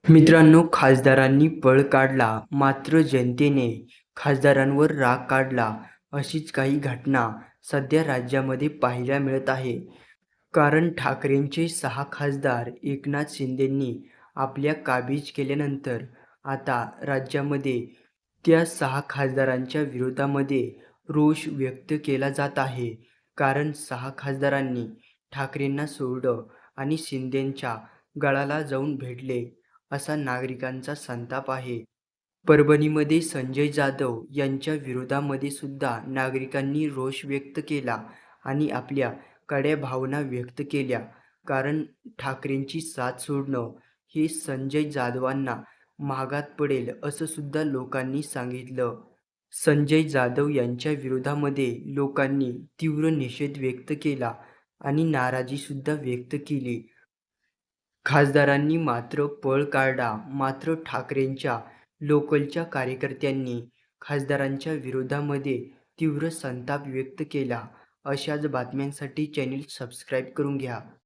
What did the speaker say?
मित्रांनो, खासदारांनी पळ काढला, मात्र जनतेने खासदारांवर राग काढला. अशीच काही घटना सध्या राज्यामध्ये पाहायला मिळत आहे. कारण ठाकरेंचे 6 खासदार एकनाथ शिंदेंनी आपल्या काबीज केल्यानंतर आता राज्यामध्ये त्या 6 खासदारांच्या विरोधामध्ये रोष व्यक्त केला जात आहे. कारण 6 खासदारांनी ठाकरेंना सोडलं आणि शिंदेंच्या गळाला जाऊन भिडले, असा नागरिकांचा संताप आहे. परभणीमध्ये संजय जाधव यांच्या विरोधामध्ये सुद्धा नागरिकांनी रोष व्यक्त केला आणि आपल्या कड्या भावना व्यक्त केल्या. कारण ठाकरेंची साथ सोडणं हे संजय जाधवांना महागात पडेल असं सुद्धा लोकांनी सांगितलं. संजय जाधव यांच्या विरोधामध्ये लोकांनी तीव्र निषेध व्यक्त केला आणि नाराजी सुद्धा व्यक्त केली. खासदारांनी मात्र पळ काढला. मात्र ठाकरेंच्या लोकलच्या कार्यकर्त्यांनी खासदारांच्या विरोधामध्ये तीव्र संताप व्यक्त केला. अशाच बातम्यांसाठी चॅनेल सबस्क्राईब करून घ्या.